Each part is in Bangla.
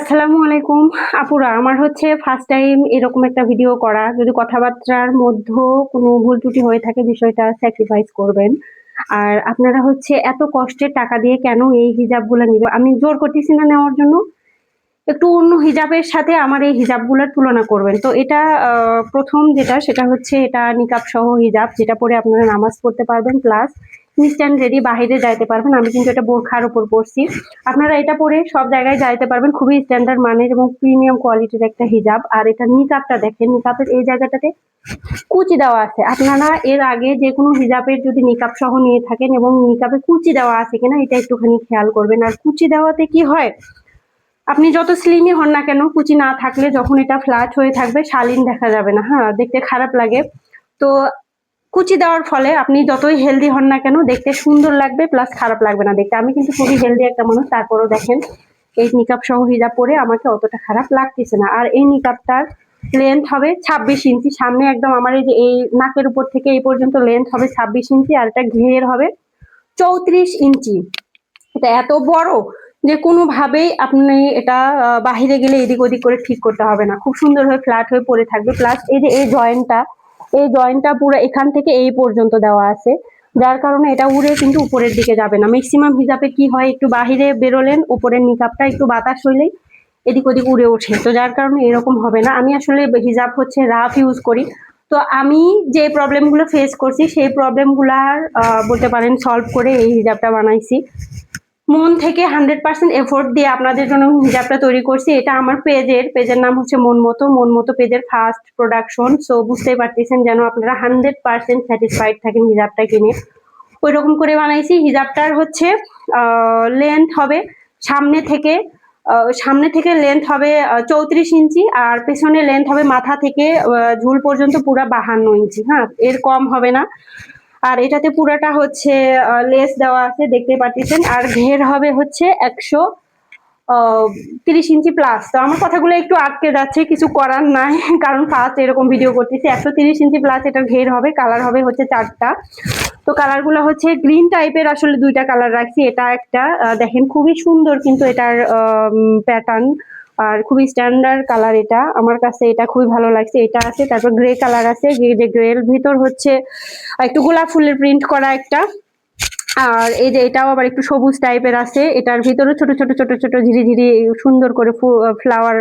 আসসালামু আলাইকুম আপুরা। আমার হচ্ছে ফার্স্ট টাইম এরকম একটা ভিডিও করা। যদি কথাবার্তার মধ্যে কোনো ভুল ত্রুটি হয়ে থাকে বিষয়টা স্যাক্রিফাইস করবেন। আর আপনারা হচ্ছে এত কষ্টের টাকা দিয়ে কেন এই হিজাবগুলো নিবে? আমি জোর করতেছি না নেওয়ার জন্য। একটু অন্য হিজাবের সাথে আমার এই হিজাবগুলোর তুলনা করবেন। তো এটা প্রথম যেটা সেটা হচ্ছে এটা নিকাব সহ হিজাব, যেটা পরে আপনারা নামাজ পড়তে পারবেন, প্লাস ইনস্ট্যান্ট রেডি বাইরে যাইতে পারবেন। আমি কিন্তু এটা বোরখার উপর পরছি। আপনারা এটা পরে সব জায়গায় যাইতে পারবেন। খুবই স্ট্যান্ডার্ড মানের এবং প্রিমিয়াম কোয়ালিটির একটা হিজাব। আর এটা নিকাবটা দেখেন, নিকাবের এই জায়গাটাতে কুচি দেওয়া আছে। আপনারা এর আগে যে কোনো হিজাবের যদি নিকাব সহ নিয়ে থাকেন এবং নিকাবে কুচি দেওয়া আছে কিনা এটা একটুখানি খেয়াল করবেন। আর কুচি দেওয়াতে কি হয়, আপনি যত স্লিমই হন না কেন, কুচি না থাকলে যখন এটা ফ্ল্যাট হয়ে থাকবে শালীন দেখা যাবে না, হ্যাঁ, দেখতে খারাপ লাগে। তো কুচি দেওয়ার ফলে আপনি যতই হেলদি হন না কেন দেখতে সুন্দর লাগবে, প্লাস খারাপ লাগবে না দেখতে। আমি কিন্তু খুবই হেলদি একটা মানুষ, তারপরেও দেখেন এই নিকাব সহ হিজাব পরে আমাকে অতটা খারাপ লাগতেছে না। আর এই নিকাবটার লেন্থ হবে 26 ইঞ্চি। সামনে একদম আমার এই যে এই নাকের উপর থেকে এই পর্যন্ত লেন্থ হবে 26 ইঞ্চি, আর এটা ঘের হবে 34 ইঞ্চি। এটা এত বড় যে কোনোভাবেই আপনি এটা বাহিরে গেলে এদিক ওদিক করে ঠিক করতে হবে না, খুব সুন্দর হয়ে ফ্ল্যাট হয়ে পড়ে থাকবে। প্লাস এই যে এই জয়েন্টটা পুরো এখান থেকে এই পর্যন্ত দেওয়া আছে, যার কারণে এটা উড়ে কিন্তু উপরের দিকে যাবে না। ম্যাক্সিমাম হিজাবে কি হয়, একটু বাহিরে বেরোলেন, উপরের নিকাবটা একটু বাতাস হইলেই এদিক ওদিক উড়ে ওঠে, তো যার কারণে এরকম হবে না। আমি আসলে হিজাব হচ্ছে রাফ ইউজ করি, তো আমি যে প্রবলেমগুলো ফেস করছি সেই প্রবলেমগুলার বলতে পারেন সলভ করে এই হিজাবটা বানাইছি। মন থেকে 100% এফোর্ট দিয়ে আপনাদের জন্য হিজাবটা তৈরি করছি। এটা আমার পেজের নাম হচ্ছে মন মতো পেজের ফার্স্ট প্রোডাকশন। সো বুঝতেই পারতেছেন যেন আপনারা 100% স্যাটিসফাইড থাকেন হিজাবটা কিনে, ওই রকম করে বানাইছি। হিজাবটার হচ্ছে লেন্থ হবে সামনে থেকে লেন্থ হবে 34 ইঞ্চি, আর পেছনে লেন্থ হবে মাথা থেকে ঝুল পর্যন্ত পুরো 52 ইঞ্চি, হ্যাঁ, এর কম হবে না। আর এটাতে পুরাটা হচ্ছে লেস দেওয়া আছে, দেখতে পাচ্ছেন। আর ঘের হবে হচ্ছে 130 ইঞ্চি প্লাস। তো আমার কথাগুলো একটু আটকে যাচ্ছে, কিছু করার নাই, কারণ ফার্স্ট এরকম ভিডিও করতেছি। 130 ইঞ্চি প্লাস এটার ঘের হবে। কালার হবে হচ্ছে 4টা। তো কালারগুলো হচ্ছে গ্রিন টাইপের, আসলে 2টা কালার রাখছি। এটা একটা দেখেন খুবই সুন্দর, কিন্তু এটার প্যাটার্ন আর খুবই স্ট্যান্ডার্ড কালার। এটা আমার কাছে এটা খুবই ভালো লাগছে। এটা আছে, তারপর গ্রে কালার আছে, যে গ্রের ভিতর হচ্ছে একটু গোলাপ ফুলের প্রিন্ট করা একটা। আর এই যে এটাও আবার একটু সবুজ টাইপের আছে, এটার ভিতরে ছোট ছোট ছোট ছোট ঝিরি সুন্দর করে ফ্লাওয়ার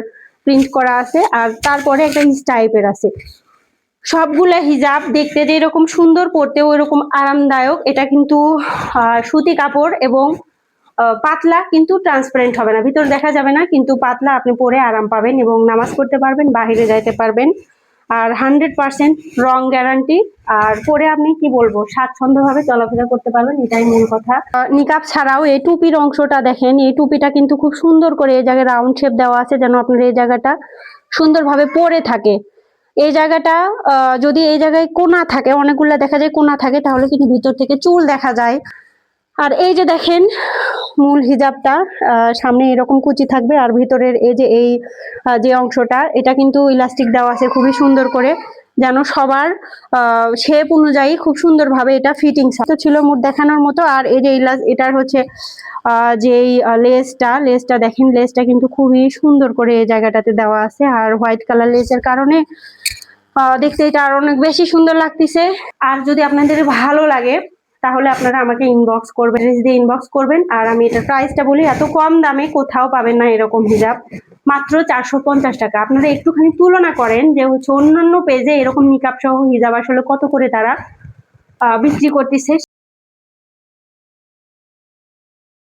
প্রিন্ট করা আছে। আর তারপরে একটা হিজ টাইপের আছে। সবগুলা হিজাব দেখতে যেরকম সুন্দর, পড়তে ওই রকম আরামদায়ক। এটা কিন্তু সুতি কাপড় এবং পাতলা, কিন্তু ট্রান্সপারেন্ট হবে না, ভিতর দেখা যাবে না, কিন্তু পাতলা, আপনি পরে আরাম পাবেন এবং নামাজ পড়তে পারবেন, বাহিরে যাইতে পারবেন। আর 100% রং গ্যারান্টি। আর পরে আপনি কি বলবো, স্বাচ্ছন্দ্যভাবে চলাফেরা করতে পারবেন, এটাই মূল কথা। নিকাব ছাড়াও এই টুপির অংশটা দেখেন, এই টুপিটা কিন্তু খুব সুন্দর করে এই জায়গায় রাউন্ড শেপ দেওয়া আছে, যেন আপনার এই জায়গাটা সুন্দরভাবে পরে থাকে। এই জায়গাটা যদি এই জায়গায় কোনা থাকে, অনেকগুলো দেখা যায় কোনা থাকে, তাহলে কিন্তু ভিতর থেকে চুল দেখা যায়। আর এই যে দেখেন মূল হিজাবটা সামনে এরকম কুচি থাকবে, আর ভিতরের এই যে যে অংশটা, এটা কিন্তু ইলাস্টিক দেওয়া আছে খুবই সুন্দর করে, যেন সবার শেপ অনুযায়ী খুব সুন্দরভাবে এটা ফিটিংস ছিল মুড দেখানোর মতো। আর এই যে এটার হচ্ছে যেই লেসটা দেখেন, লেসটা কিন্তু খুবই সুন্দর করে এই জায়গাটাতে দেওয়া আছে। আর হোয়াইট কালার লেসের কারণে দেখতে এটা আর অনেক বেশি সুন্দর লাগতেছে। আর যদি আপনাদের ভালো লাগে তাহলে আপনারা আমাকে ইনবক্স করবেন। আর আমি এটার প্রাইসটা বলি, এত কম দামে কোথাও পাবেন না এরকম হিজাব, মাত্র 450 টাকা। আপনারা একটুখানি তুলনা করেন যে হচ্ছে অন্যান্য পেজে এরকম নিকাব সহ হিজাব আসলে কত করে তারা বিক্রি করতেছে।